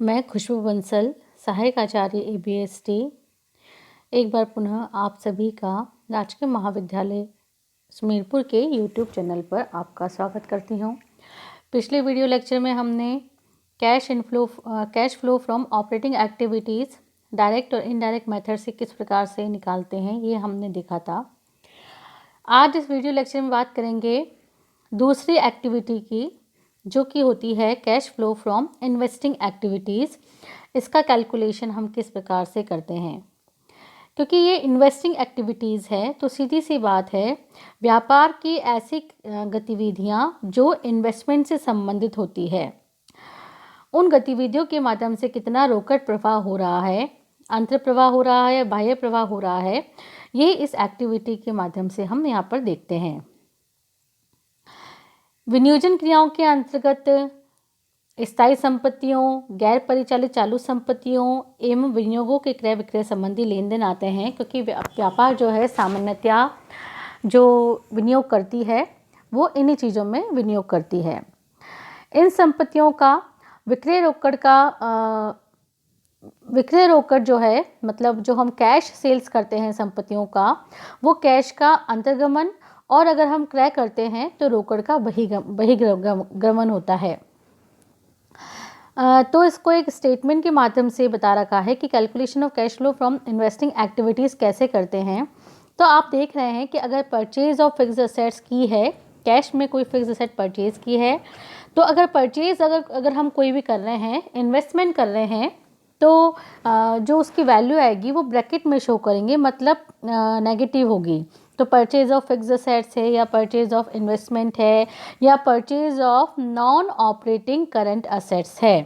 मैं खुशबू बंसल, सहायक आचार्य ABST, एक बार पुनः आप सभी का राजकीय महाविद्यालय सुमेरपुर के YouTube चैनल पर आपका स्वागत करती हूँ। पिछले वीडियो लेक्चर में हमने cash flow from operating activities direct और इनडायरेक्ट मेथड से किस प्रकार से निकालते हैं ये हमने देखा था। आज इस वीडियो लेक्चर में बात करेंगे दूसरी एक्टिविटी की, जो कि होती है cash flow from investing activities. इसका कैलकुलेशन हम किस प्रकार से करते हैं, क्योंकि ये इन्वेस्टिंग एक्टिविटीज़ है तो सीधी सी बात है, व्यापार की ऐसी गतिविधियाँ जो इन्वेस्टमेंट से संबंधित होती है, उन गतिविधियों के माध्यम से कितना रोकड़ प्रवाह हो रहा है, अंतर प्रवाह हो रहा है, बाह्य प्रवाह हो रहा है, ये इस एक्टिविटी के माध्यम से हम यहाँ पर देखते हैं। विनियोजन क्रियाओं के अंतर्गत स्थायी संपत्तियों, गैर परिचालित चालू संपत्तियों एवं विनियोगों के क्रय विक्रय संबंधी लेन देन आते हैं, क्योंकि व्यापार जो है सामान्यतया जो विनियोग करती है वो इन्हीं चीज़ों में विनियोग करती है। इन संपत्तियों का विक्रय रोकड़ जो है, मतलब जो हम कैश सेल्स करते हैं संपत्तियों का, वो कैश का अंतर्गमन, और अगर हम क्रय करते हैं तो रोकड़ का बहिर्गमन होता है। तो इसको एक स्टेटमेंट के माध्यम से बता रखा है कि calculation of cash flow from investing activities कैसे करते हैं। तो आप देख रहे हैं कि अगर परचेज ऑफ फिक्स्ड असेट्स की है, कैश में कोई फिक्स्ड असेट परचेज की है, तो अगर परचेज अगर हम कोई भी कर रहे हैं, इन्वेस्टमेंट कर रहे हैं, तो जो उसकी वैल्यू आएगी वो ब्रैकेट में शो करेंगे, मतलब नेगेटिव होगी। तो परचेज ऑफ फिक्स्ड असेट्स है, या परचेज ऑफ इन्वेस्टमेंट है, या purchase of non operating current assets है,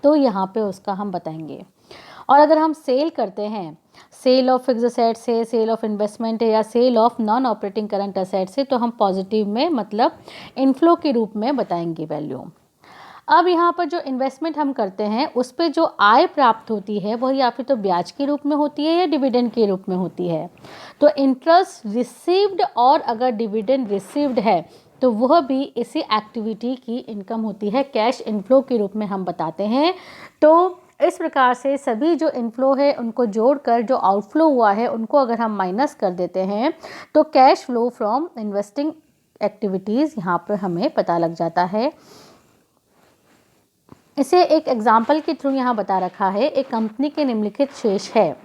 तो यहाँ पे उसका हम बताएंगे। और अगर हम सेल करते हैं, सेल ऑफ फिक्स्ड असेट्स है, सेल ऑफ इन्वेस्टमेंट है, या sale of non operating current assets है, तो हम पॉजिटिव में, मतलब इनफ्लो के रूप में बताएंगे वैल्यू। अब यहाँ पर जो इन्वेस्टमेंट हम करते हैं उस पर जो आय प्राप्त होती है वह या फिर तो ब्याज के रूप में होती है या डिविडेंड के रूप में होती है। तो इंटरेस्ट रिसीव्ड और अगर डिविडेंड रिसीव्ड है तो वह भी इसी एक्टिविटी की इनकम होती है, कैश इनफ्लो के रूप में हम बताते हैं। तो इस प्रकार से सभी जो इनफ्लो है उनको जोड़कर जो आउटफ्लो हुआ है उनको अगर हम माइनस कर देते हैं तो cash flow from investing activities यहाँ पर हमें पता लग जाता है। इसे एक एग्जाम्पल के थ्रू यहाँ बता रखा है। एक कंपनी के निम्नलिखित शेष है।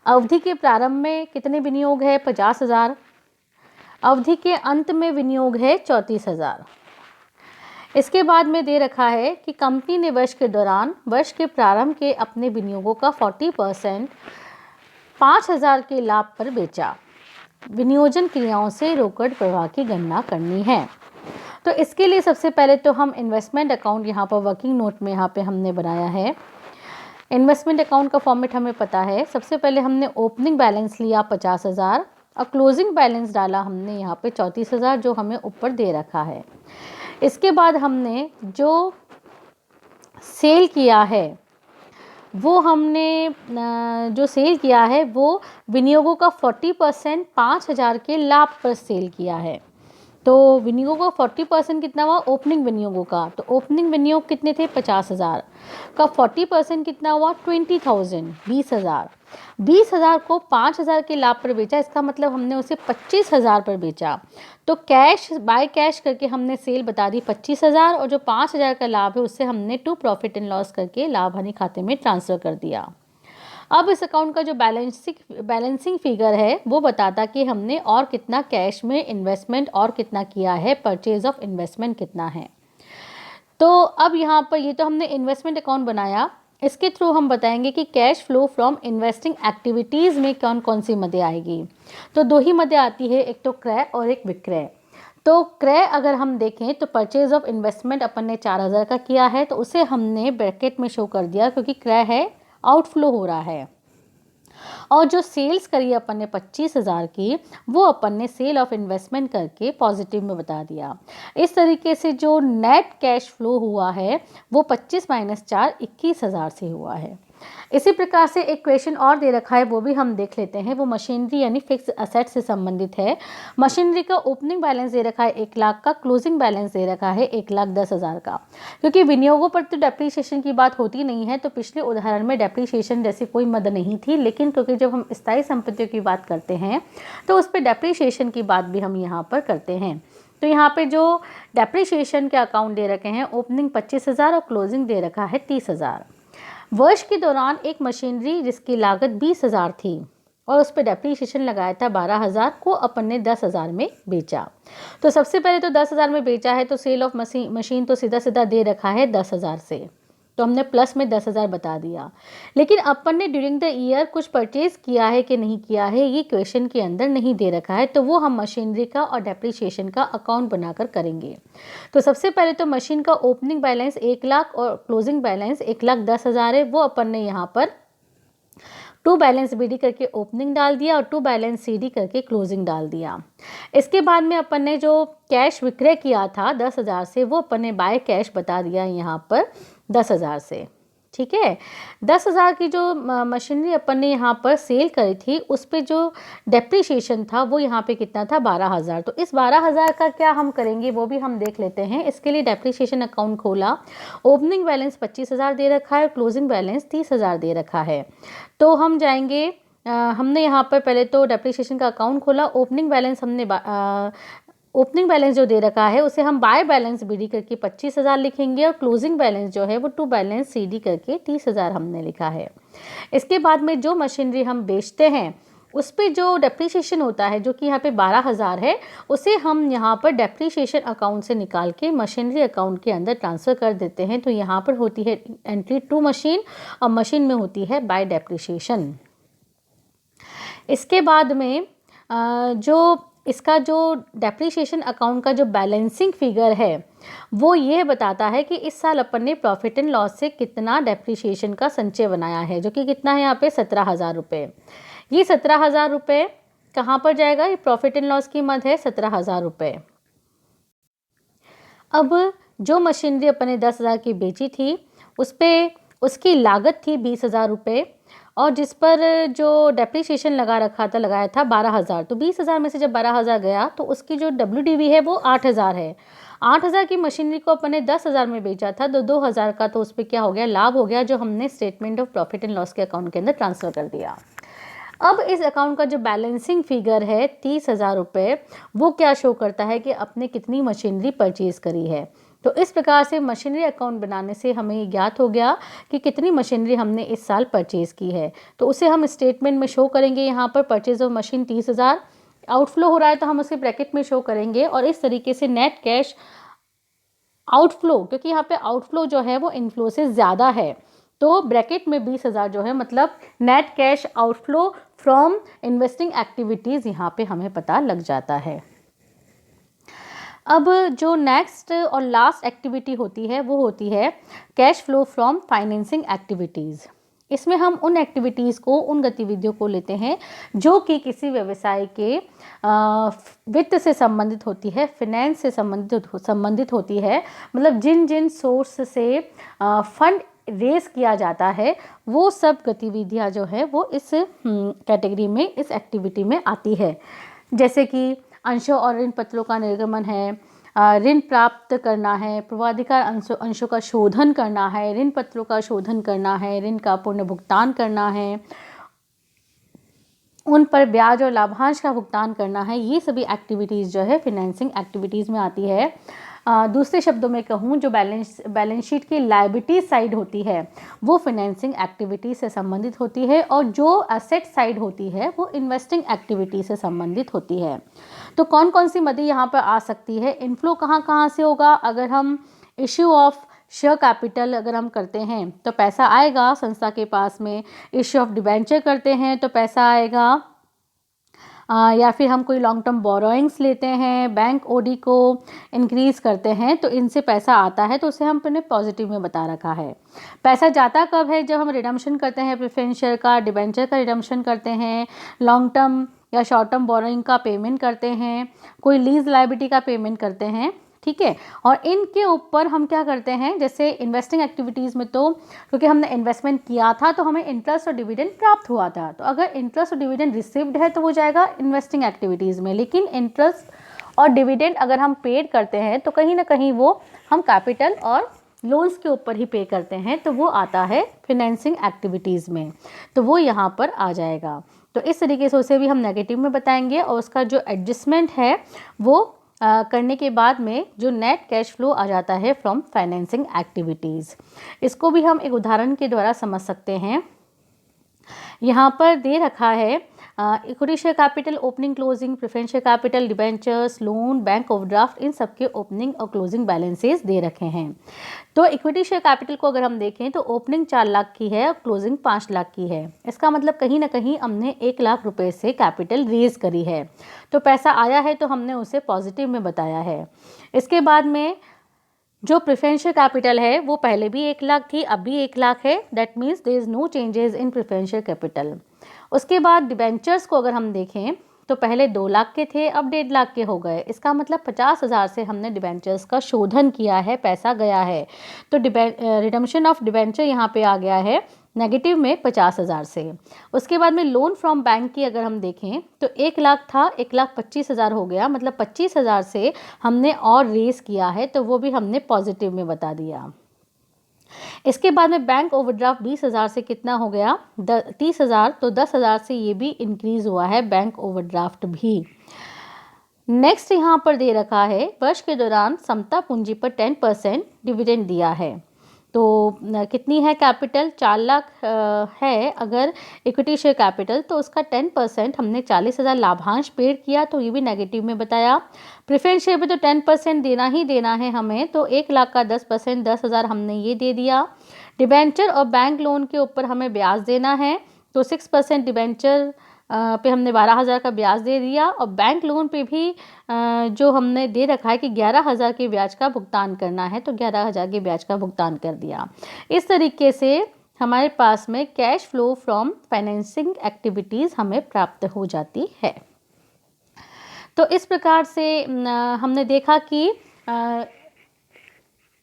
अवधि के प्रारंभ में कितने विनियोग है? 50,000। अवधि के अंत में विनियोग है 34,000। इसके बाद में दे रखा है कि कंपनी ने वर्ष के दौरान वर्ष के प्रारंभ के अपने विनियोगों का 40% 5,000 के लाभ पर बेचा। विनियोजन क्रियाओं से रोकड़ प्रवाह की गणना करनी है। तो इसके लिए सबसे पहले तो हम इन्वेस्टमेंट अकाउंट यहाँ पर वर्किंग नोट में यहाँ पे हमने बनाया है। इन्वेस्टमेंट अकाउंट का फॉर्मेट हमें पता है। सबसे पहले हमने ओपनिंग बैलेंस लिया 50,000 और क्लोजिंग बैलेंस डाला हमने यहाँ पे 34,000, जो हमें ऊपर दे रखा है। इसके बाद हमने जो सेल किया है वो विनियोगों का 40% 5,000 के लाभ पर सेल किया है। तो विनियोगों का 40% कितना हुआ? ओपनिंग विनियोगों का। तो ओपनिंग विनियोग कितने थे? 50,000 का 40% कितना हुआ? 20,000, 20,000। 20,000 को 5,000 के लाभ पर बेचा, इसका मतलब हमने उसे 25,000 पर बेचा। तो कैश बाय कैश करके हमने सेल बता दी 25,000, और जो 5,000 का लाभ है उससे हमने टू प्रॉफिट एंड लॉस करके लाभ हानि खाते में ट्रांसफ़र कर दिया। अब इस अकाउंट का जो बैलेंसिंग फिगर है वो बताता कि हमने और कितना कैश में इन्वेस्टमेंट और कितना किया है, परचेज ऑफ इन्वेस्टमेंट कितना है। तो अब यहाँ पर ये तो हमने इन्वेस्टमेंट अकाउंट बनाया, इसके थ्रू हम बताएंगे कि cash flow from investing activities में कौन कौन सी मदें आएगी। तो दो ही मदें आती है, एक तो क्रय और एक विक्रय। तो क्रय अगर हम देखें तो परचेज ऑफ इन्वेस्टमेंट अपन ने 4,000 का किया है, तो उसे हमने ब्रैकेट में शो कर दिया क्योंकि क्रय है, आउटफ्लो हो रहा है। और जो सेल्स करी अपन ने 25,000 की, वो अपन ने सेल ऑफ इन्वेस्टमेंट करके पॉजिटिव में बता दिया। इस तरीके से जो नेट कैश फ्लो हुआ है वो 25 - 4 21,000 से हुआ है। इसी प्रकार से एक क्वेश्चन और दे रखा है, वो भी हम देख लेते हैं। वो मशीनरी यानी फिक्स असेट से संबंधित है। मशीनरी का ओपनिंग बैलेंस दे रखा है 1 लाख का, क्लोजिंग बैलेंस दे रखा है 1,10,000 का। क्योंकि विनियोगों पर तो डेप्रीशिएशन की बात होती नहीं है, तो पिछले उदाहरण में डेप्रीशिएशन जैसी कोई मद नहीं थी, लेकिन क्योंकि जब हम स्थायी संपत्तियों की बात करते हैं तो उस पर डेप्रीशिएशन की बात भी हम यहाँ पर करते हैं। तो यहाँ पे जो डेप्रीशिएशन के अकाउंट दे रखे हैं, ओपनिंग 25,000 और क्लोजिंग दे रखा है 30,000। वर्ष के दौरान एक मशीनरी जिसकी लागत 20,000 थी और उस पर डेप्रीशिएशन लगाया था 12,000 को, अपन ने 10,000 में बेचा। तो सबसे पहले तो 10,000 में बेचा है, तो सेल ऑफ मशीन तो सीधा सीधा दे रखा है 10,000 से, तो हमने प्लस में 10,000 बता दिया। लेकिन अपन ने ड्यूरिंग द ईयर कुछ परचेज किया है कि नहीं किया है, ये क्वेश्चन के अंदर नहीं दे रखा है, तो वो हम मशीनरी का और डेप्रीशिएशन का अकाउंट बनाकर करेंगे। तो सबसे पहले तो मशीन का ओपनिंग बैलेंस 1 लाख और क्लोजिंग बैलेंस 1,10,000 है, वो अपन ने यहाँ पर टू बैलेंस बी डी करके ओपनिंग डाल दिया और टू बैलेंस सी डी करके क्लोजिंग डाल दिया। इसके बाद में अपन ने जो कैश विक्रय किया था 10,000 से, वो अपन ने बाय कैश बता दिया यहाँ पर 10,000 से। ठीक है, 10,000 की जो मशीनरी अपन ने यहाँ पर सेल करी थी, उस पे जो डेप्रीशिएशन था वो यहाँ पे कितना था 12,000। तो इस 12,000 का क्या हम करेंगे वो भी हम देख लेते हैं। इसके लिए डेप्रीशिएशन अकाउंट खोला, ओपनिंग बैलेंस 25,000 दे रखा है और क्लोजिंग बैलेंस 30,000 दे रखा है। तो हम जाएंगे, हमने यहाँ पर पहले तो डेप्रीशिएशन का अकाउंट खोला, ओपनिंग बैलेंस हमने ओपनिंग बैलेंस जो दे रखा है उसे हम बाय बैलेंस बी डी करके 25,000 लिखेंगे और क्लोजिंग बैलेंस जो है वो टू बैलेंस सी डी करके 30,000 हमने लिखा है। इसके बाद में जो मशीनरी हम बेचते हैं उस पर जो डेप्रीशिएशन होता है, जो कि यहाँ पे 12,000 है, उसे हम यहाँ पर डेप्रीशिएशन अकाउंट से निकाल के मशीनरी अकाउंट के अंदर ट्रांसफ़र कर देते हैं। तो यहाँ पर होती है एंट्री टू मशीन और मशीन में होती है बाय डेप्रीशिएशन। इसके बाद में जो इसका जो डेप्रीशिएशन अकाउंट का जो बैलेंसिंग फिगर है वो ये बताता है कि इस साल अपन ने प्रॉफिट एंड लॉस से कितना डेप्रीशिएशन का संचय बनाया है, जो कि कितना है यहाँ पे 17,000 रुपये। ये 17,000 रुपये कहाँ पर जाएगा, ये प्रॉफिट एंड लॉस की मद है 17,000 रुपये। अब जो मशीनरी अपन ने 10,000 की बेची थी उस पर उसकी लागत थी 20,000 रुपये और जिस पर जो डेप्रीशिएशन लगाया था 12,000। तो 20,000 में से जब 12,000 गया तो उसकी जो WDV है वो 8,000 है। 8,000 की मशीनरी को अपन ने 10,000 में बेचा था, तो 2,000 का तो उस पर क्या हो गया, लाभ हो गया, जो हमने statement of profit and loss के अकाउंट के अंदर ट्रांसफ़र कर दिया। अब इस अकाउंट का जो बैलेंसिंग फिगर है 30,000 रुपये, वो क्या शो करता है कि आपने कितनी मशीनरी परचेज़ करी है। तो इस प्रकार से मशीनरी अकाउंट बनाने से हमें ज्ञात हो गया कि कितनी मशीनरी हमने इस साल परचेज़ की है। तो उसे हम स्टेटमेंट में शो करेंगे। यहाँ पर परचेज ऑफ मशीन 30,000 आउटफ्लो हो रहा है तो हम उसे ब्रैकेट में शो करेंगे और इस तरीके से नेट कैश आउटफ्लो, क्योंकि यहाँ पे आउटफ्लो जो है वो इनफ्लो से ज़्यादा है, तो ब्रैकेट में 20,000 जो है मतलब net cash outflow from investing activities यहाँ पे हमें पता लग जाता है। अब जो नेक्स्ट और लास्ट एक्टिविटी होती है वो होती है cash flow from financing activities. इसमें हम उन एक्टिविटीज़ को, उन गतिविधियों को लेते हैं जो कि किसी व्यवसाय के वित्त से संबंधित होती है, फाइनेंस से संबंधित होती है, मतलब जिन जिन सोर्स से फंड रेस किया जाता है वो सब गतिविधियां जो है वो इस कैटेगरी में, इस एक्टिविटी में आती है। जैसे कि अंशों और ऋण पत्रों का निर्गमन है, ऋण प्राप्त करना है, पूर्वाधिकार अंशों का शोधन करना है, ऋण पत्रों का शोधन करना है, ऋण का पुनः भुगतान करना है, उन पर ब्याज और लाभांश का भुगतान करना है। ये सभी एक्टिविटीज़ जो है फाइनेंसिंग एक्टिविटीज़ में आती है। दूसरे शब्दों में कहूँ, जो बैलेंस शीट की लायबिलिटी साइड होती है वो फाइनेंसिंग एक्टिविटी से संबंधित होती है और जो एसेट साइड होती है वो इन्वेस्टिंग एक्टिविटी से संबंधित होती है। तो कौन कौन सी मदी यहाँ पर आ सकती है, इनफ्लो कहाँ से होगा, अगर हम इश्यू ऑफ शेयर कैपिटल अगर हम करते हैं तो पैसा आएगा संस्था के पास में, इश्यू ऑफ डिबेंचर करते हैं तो पैसा आएगा, या फिर हम कोई लॉन्ग टर्म बोरोइंग्स लेते हैं, बैंक ओडी को इंक्रीज़ करते हैं तो इनसे पैसा आता है, तो उसे हमने पॉजिटिव में बता रखा है। पैसा जाता कब है, जब हम रिडम्पशन करते हैं, प्रेफरेंस शेयर का, डिबेंचर का रिडम्पशन करते हैं, लॉन्ग टर्म या शॉर्ट टर्म बोरोइंग का पेमेंट करते हैं, कोई लीज लायबिलिटी का पेमेंट करते हैं, ठीक है। और इनके ऊपर हम क्या करते हैं, जैसे इन्वेस्टिंग एक्टिविटीज़ में तो क्योंकि हमने इन्वेस्टमेंट किया था तो हमें इंटरेस्ट और डिविडेंड प्राप्त हुआ था, तो अगर इंटरेस्ट और डिविडेंड रिसीव्ड है तो वो जाएगा इन्वेस्टिंग एक्टिविटीज़ में। लेकिन इंटरेस्ट और डिविडेंड अगर हम पेड करते हैं तो कहीं ना कहीं वो हम कैपिटल और लोन्स के ऊपर ही पे करते हैं, तो वो आता है फिनेंसिंग एक्टिविटीज़ में, तो वो यहाँ पर आ जाएगा। तो इस तरीके से उसे भी हम नेगेटिव में बताएंगे और उसका जो एडजस्टमेंट है वो करने के बाद में जो नेट कैश फ्लो आ जाता है फ्रॉम फाइनेंसिंग एक्टिविटीज़। इसको भी हम एक उदाहरण के द्वारा समझ सकते हैं। यहाँ पर दे रखा है equity share capital opening closing, preference share capital, debentures, loan, bank overdraft, इन सबके ओपनिंग और क्लोजिंग बैलेंसेस दे रखे हैं। तो इक्विटी शेयर कैपिटल को अगर हम देखें तो ओपनिंग 4 लाख की है और क्लोजिंग 5 लाख की है। इसका मतलब कहीं ना कहीं हमने 1 लाख रुपए से कैपिटल रेज करी है, तो पैसा आया है तो हमने उसे पॉजिटिव में बताया है। इसके बाद में जो प्रेफरेंशियल कैपिटल है वो पहले भी 1 लाख थी, अब भी 1 लाख है, that means there is no changes in preferential capital. उसके बाद डिबेंचर्स को अगर हम देखें तो पहले 2 लाख के थे, अब 1.5 लाख के हो गए। इसका मतलब 50,000 से हमने डिबेंचर्स का शोधन किया है, पैसा गया है, तो रिडम्पशन ऑफ डिबेंचर यहाँ पे आ गया है नेगेटिव में 50,000 से। उसके बाद में लोन फ्रॉम बैंक की अगर हम देखें तो 1 लाख था, 1,25,000 हो गया, मतलब 25,000 से हमने और रेस किया है, तो वो भी हमने पॉजिटिव में बता दिया। इसके बाद में बैंक ओवरड्राफ्ट 20,000 से कितना हो गया 30,000, तो 10,000 से ये भी इंक्रीज हुआ है बैंक ओवरड्राफ्ट भी। नेक्स्ट यहाँ पर दे रखा है वर्ष के दौरान समता पूंजी पर 10% डिविडेंड दिया है। तो कितनी है कैपिटल, 4 लाख है अगर इक्विटी शेयर कैपिटल, तो उसका 10% हमने 40,000 लाभांश पेड किया, तो ये भी नेगेटिव में बताया। प्रेफरेंस शेयर पे तो 10% देना ही देना है हमें, तो 1 लाख का 10% 10,000 हमने ये दे दिया। डिबेंचर और बैंक लोन के ऊपर हमें ब्याज देना है, तो 6% डिबेंचर पे हमने 12,000 का ब्याज दे दिया, और बैंक लोन पे भी जो हमने दे रखा है कि 11,000 के ब्याज का भुगतान करना है, तो 11,000 के ब्याज का भुगतान कर दिया। इस तरीके से हमारे पास में cash flow from financing activities हमें प्राप्त हो जाती है। तो इस प्रकार से हमने देखा कि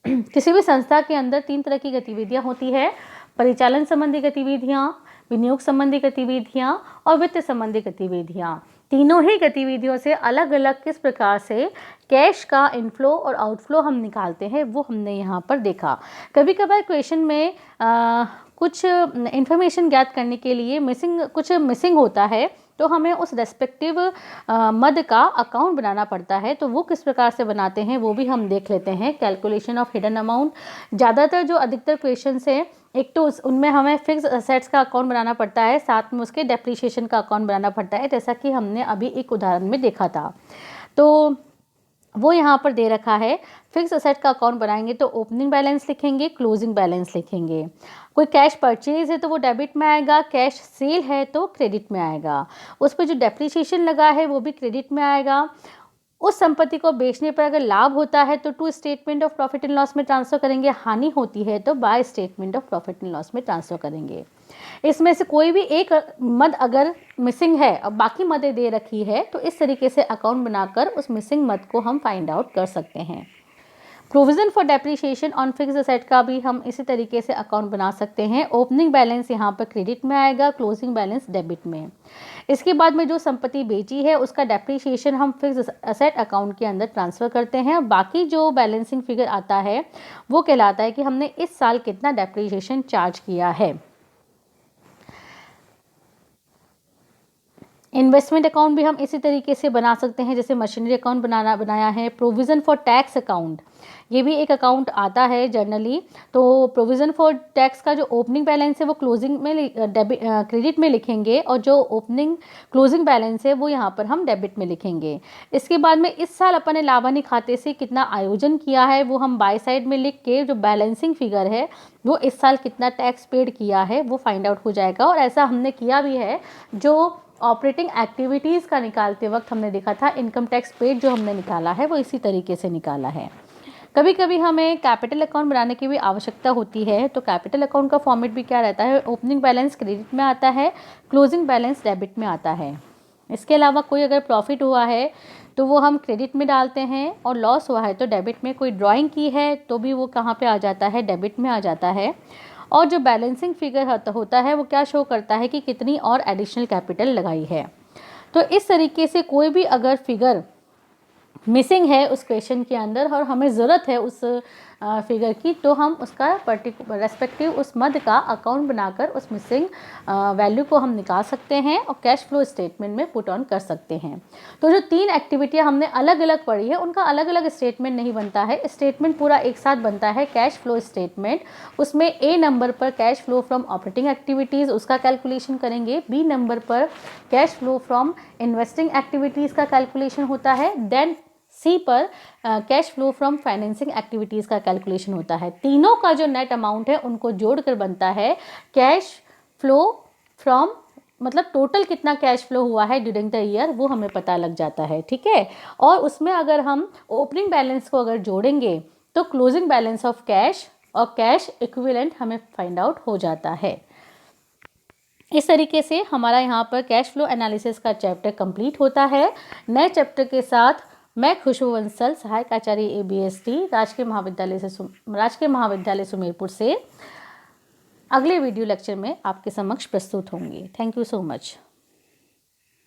किसी भी संस्था के अंदर 3 तरह की गतिविधियां होती है, परिचालन संबंधी गतिविधियां, विनियोग संबंधी गतिविधियां और वित्त संबंधी गतिविधियां। तीनों ही गतिविधियों से अलग अलग किस प्रकार से कैश का इनफ्लो और आउटफ्लो हम निकालते हैं वो हमने यहाँ पर देखा। कभी कभार क्वेश्चन में कुछ इन्फॉर्मेशन ज्ञात करने के लिए कुछ मिसिंग होता है, तो हमें उस रेस्पेक्टिव मद का अकाउंट बनाना पड़ता है। तो वो किस प्रकार से बनाते हैं वो भी हम देख लेते हैं। कैलकुलेशन ऑफ हिडन अमाउंट, ज़्यादातर जो अधिकतर क्वेश्चन है एक तो उनमें हमें फिक्स असेट्स का अकाउंट बनाना पड़ता है, साथ में उसके डेप्रिसिएशन का अकाउंट बनाना पड़ता है, जैसा कि हमने अभी एक उदाहरण में देखा था। तो वो यहाँ पर दे रखा है। फिक्स असेट का अकाउंट बनाएंगे तो ओपनिंग बैलेंस लिखेंगे, क्लोजिंग बैलेंस लिखेंगे। कोई कैश परचेज है तो वो डेबिट में आएगा, कैश सेल है तो क्रेडिट में आएगा। उस पर जो डेप्रिसिएशन लगा है वो भी क्रेडिट में आएगा। उस संपत्ति को बेचने पर अगर लाभ होता है तो to statement of profit and loss में ट्रांसफर करेंगे, हानि होती है तो by statement of profit and loss में ट्रांसफर करेंगे। इसमें से कोई भी एक मद अगर मिसिंग है और बाकी मदें दे रखी है तो इस तरीके से अकाउंट बनाकर उस मिसिंग मद को हम फाइंड आउट कर सकते हैं। Provision for depreciation on fix asset का भी हम इसी तरीके से अकाउंट बना सकते हैं। ओपनिंग बैलेंस यहाँ पर क्रेडिट में आएगा, क्लोजिंग बैलेंस डेबिट में। इसके बाद में जो संपत्ति बेची है उसका डेप्रिसिएशन हम फिक्स असेट अकाउंट के अंदर ट्रांसफर करते हैं। बाकी जो बैलेंसिंग फिगर आता है वो कहलाता है कि हमने इस साल कितना डेप्रिसिएशन चार्ज किया है। इन्वेस्टमेंट अकाउंट भी हम इसी तरीके से बना सकते हैं जैसे मशीनरी अकाउंट बनाया है। प्रोविज़न फॉर टैक्स अकाउंट, ये भी एक अकाउंट आता है जनरली। तो प्रोविज़न फॉर टैक्स का जो ओपनिंग बैलेंस है वो क्लोजिंग में क्रेडिट में लिखेंगे, और जो ओपनिंग क्लोजिंग बैलेंस है वो यहाँ पर हम डेबिट में लिखेंगे। इसके बाद में इस साल अपन ने लाभ हानि खाते से कितना आयोजन किया है वो हम बाय साइड में लिख के जो बैलेंसिंग फिगर है वो इस साल कितना टैक्स पेड किया है वो फाइंड आउट हो जाएगा। और ऐसा हमने किया भी है, जो ऑपरेटिंग एक्टिविटीज़ का निकालते वक्त हमने देखा था इनकम टैक्स पेड जो हमने निकाला है वो इसी तरीके से निकाला है। कभी कभी हमें कैपिटल अकाउंट बनाने की भी आवश्यकता होती है, तो कैपिटल अकाउंट का फॉर्मेट भी क्या रहता है, ओपनिंग बैलेंस क्रेडिट में आता है, क्लोजिंग बैलेंस डेबिट में आता है। इसके अलावा कोई अगर प्रॉफिट हुआ है तो वो हम क्रेडिट में डालते हैं, और लॉस हुआ है तो डेबिट में। कोई ड्राइंग की है तो भी वो कहाँ पे आ जाता है, डेबिट में आ जाता है। और जो बैलेंसिंग फिगर होता है वो क्या शो करता है कि कितनी और एडिशनल कैपिटल लगाई है। तो इस तरीके से कोई भी अगर फिगर मिसिंग है उस क्वेश्चन के अंदर और हमें ज़रूरत है उस फिगर की, तो हम उसका रेस्पेक्टिव उस मद का अकाउंट बनाकर उस मिसिंग वैल्यू को हम निकाल सकते हैं और कैश फ्लो स्टेटमेंट में पुट ऑन कर सकते हैं। तो जो 3 एक्टिविटियां हमने अलग अलग पढ़ी है उनका अलग अलग स्टेटमेंट नहीं बनता है, स्टेटमेंट पूरा एक साथ बनता है, कैश फ्लो स्टेटमेंट। उसमें ए नंबर पर cash flow from operating activities उसका कैलकुलेशन करेंगे, बी नंबर पर cash flow from investing activities का कैलकुलेशन होता है, देन सी पर cash flow from financing activities का कैलकुलेशन होता है। तीनों का जो नेट अमाउंट है उनको जोड़कर बनता है कैश फ्लो फ्रॉम, मतलब टोटल कितना कैश फ्लो हुआ है ड्यूरिंग द ईयर वो हमें पता लग जाता है, ठीक है। और उसमें अगर हम ओपनिंग बैलेंस को अगर जोड़ेंगे तो क्लोजिंग बैलेंस ऑफ कैश और कैश इक्विवेलेंट हमें फाइंड आउट हो जाता है। इस तरीके से हमारा यहाँ पर कैश फ्लो एनालिसिस का चैप्टर कंप्लीट होता है। नए चैप्टर के साथ मैं खुशबू बंसल, सहायक आचार्य ABST, राजकीय महाविद्यालय सुमेरपुर से अगले वीडियो लेक्चर में आपके समक्ष प्रस्तुत होंगी। Thank you so much.